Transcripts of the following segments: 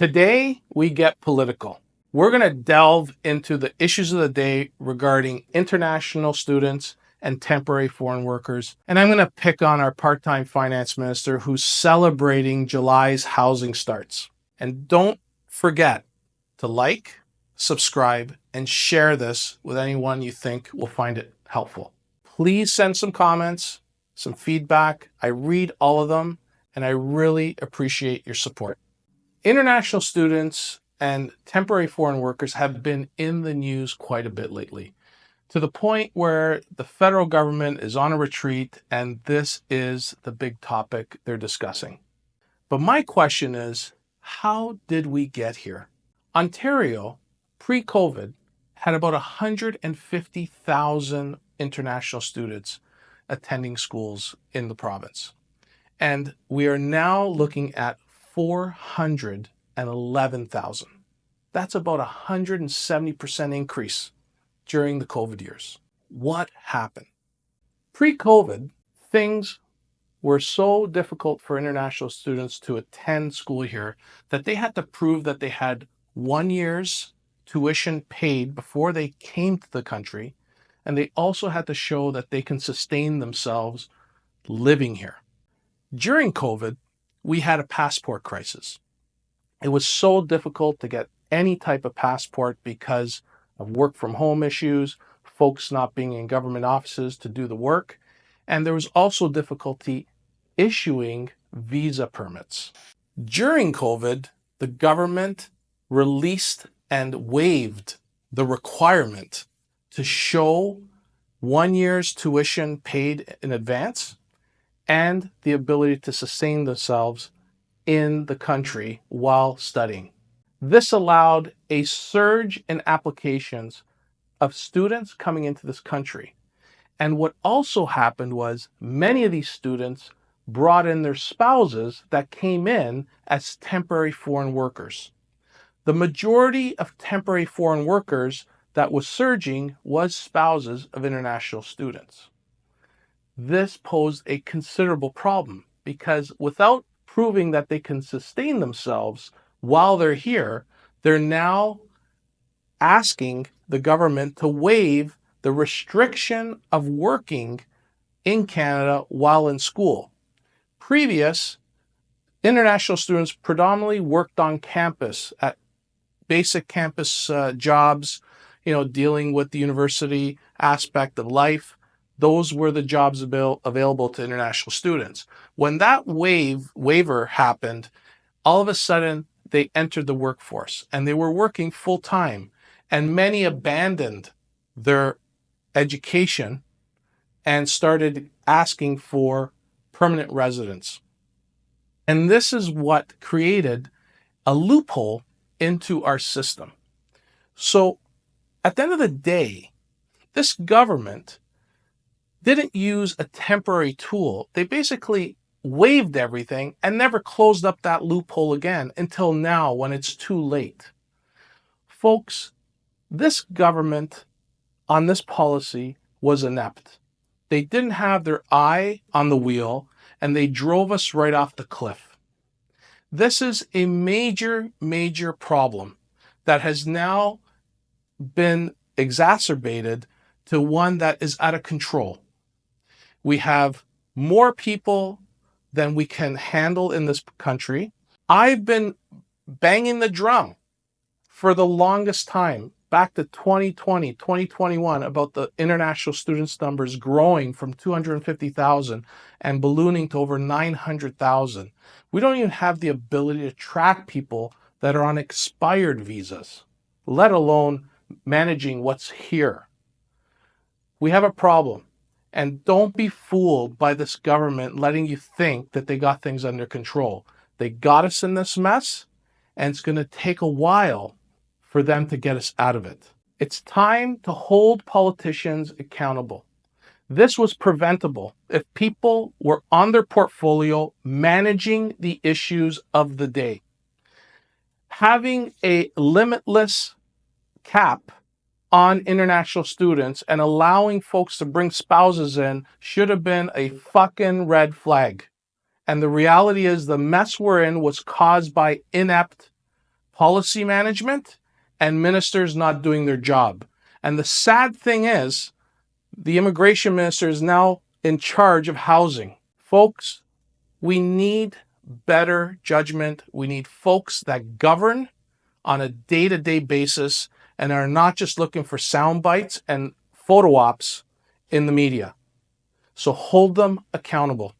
Today, we get political. We're going to delve into the issues of the day regarding international students and temporary foreign workers. And I'm going to pick on our part-time finance minister who's celebrating July's housing starts. And don't forget to like, subscribe, and share this with anyone you think will find it helpful. Please send some comments, some feedback. I read all of them, and I really appreciate your support. International students and temporary foreign workers have been in the news quite a bit lately, to the point where the federal government is on a retreat, and this is the big topic they're discussing. But my question is, how did we get here? Ontario, pre-COVID, had about 150,000 international students attending schools in the province. And we are now looking at 411,000. That's about a 170% increase during the COVID years. What happened? Pre-COVID, things were so difficult for international students to attend school here that they had to prove that they had 1 year's tuition paid before they came to the country, and they also had to show that they can sustain themselves living here. During COVID, we had a passport crisis. It was so difficult to get any type of passport because of work from home issues, folks not being in government offices to do the work, and there was also difficulty issuing visa permits. During COVID, the government released and waived the requirement to show 1 year's tuition paid in advance and the ability to sustain themselves in the country while studying. This allowed a surge in applications of students coming into this country. And what also happened was many of these students brought in their spouses that came in as temporary foreign workers. The majority of temporary foreign workers that was surging was spouses of international students. This posed a considerable problem because without proving that they can sustain themselves while they're here, they're now asking the government to waive the restriction of working in Canada while in school. Previous, international students predominantly worked on campus at basic campus jobs, dealing with the university aspect of life. Those were the jobs available to international students. When that waiver happened, all of a sudden they entered the workforce and they were working full time, and many abandoned their education and started asking for permanent residence. And this is what created a loophole into our system. So at the end of the day, this government didn't use a temporary tool. They basically waived everything and never closed up that loophole again until now when it's too late. Folks, this government on this policy was inept. They didn't have their eye on the wheel and they drove us right off the cliff. This is a major, major problem that has now been exacerbated to one that is out of control. We have more people than we can handle in this country. I've been banging the drum for the longest time, back to 2020, 2021, about the international students numbers growing from 250,000 and ballooning to over 900,000. We don't even have the ability to track people that are on expired visas, let alone managing what's here. We have a problem. And don't be fooled by this government letting you think that they got things under control. They got us in this mess, and it's going to take a while for them to get us out of it. It's time to hold politicians accountable. This was preventable if people were on their portfolio managing the issues of the day. Having a limitless cap on international students and allowing folks to bring spouses in should have been a fucking red flag. And the reality is the mess we're in was caused by inept policy management, and ministers not doing their job. And the sad thing is, the immigration minister is now in charge of housing. Folks, we need better judgment. We need folks that govern on a day-to-day basis and are not just looking for sound bites and photo ops in the media. So hold them accountable.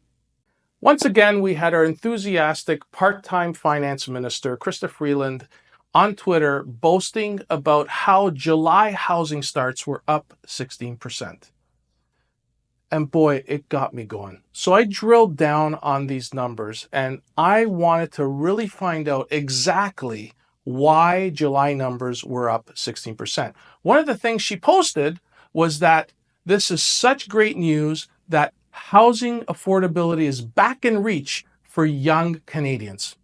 Once again, we had our enthusiastic part-time finance minister, Chrystia Freeland, on Twitter boasting about how July housing starts were up 16%. And boy, it got me going. So I drilled down on these numbers and I wanted to really find out exactly why July numbers were up 16%. One of the things she posted was that this is such great news that housing affordability is back in reach for young Canadians.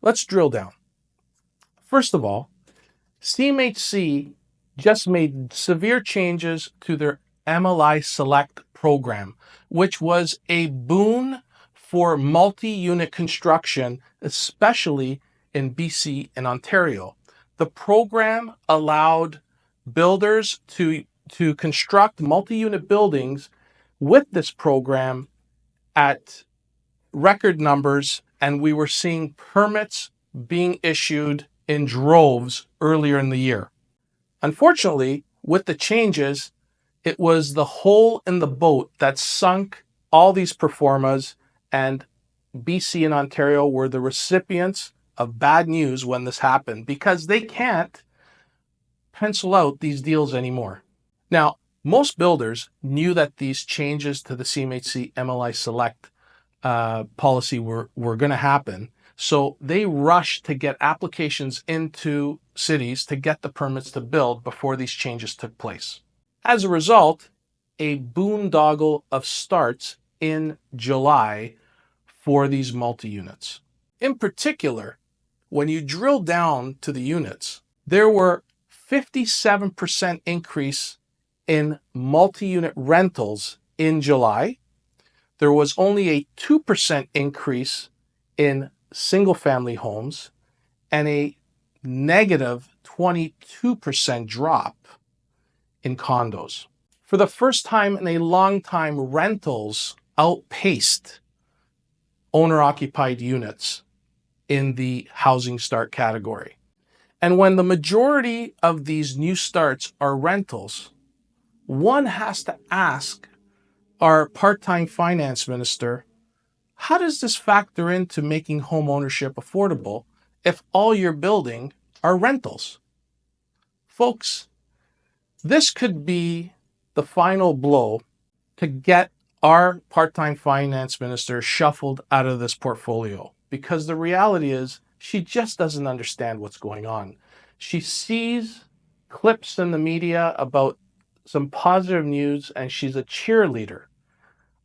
Let's drill down. First of all, CMHC just made severe changes to their MLI Select program, which was a boon for multi-unit construction, especially in BC and Ontario. The program allowed builders to construct multi-unit buildings with this program at record numbers, and we were seeing permits being issued in droves earlier in the year. Unfortunately, with the changes, it was the hole in the boat that sunk all these performas, and BC and Ontario were the recipients of bad news when this happened because they can't pencil out these deals anymore. Now, most builders knew that these changes to the CMHC MLI Select policy were going to happen. So they rushed to get applications into cities to get the permits to build before these changes took place. As a result, a boondoggle of starts in July for these multi-units. In particular, when you drill down to the units, there were 57% increase in multi-unit rentals in July. There was only a 2% increase in single-family homes and a negative 22% drop in condos. For the first time in a long time, rentals outpaced owner-occupied units in the housing start category. And when the majority of these new starts are rentals, one has to ask our part-time finance minister, how does this factor into making home ownership affordable if all you're building are rentals? Folks, this could be the final blow to get our part-time finance minister shuffled out of this portfolio, because the reality is she just doesn't understand what's going on. She sees clips in the media about some positive news and she's a cheerleader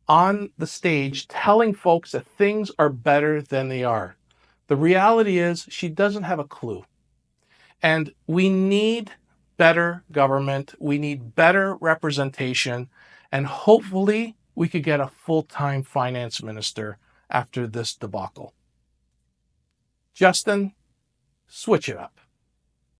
on the stage telling folks that things are better than they are. The reality is she doesn't have a clue. And we need better government. We need better representation. And hopefully we could get a full-time finance minister after this debacle. Justin, switch it up.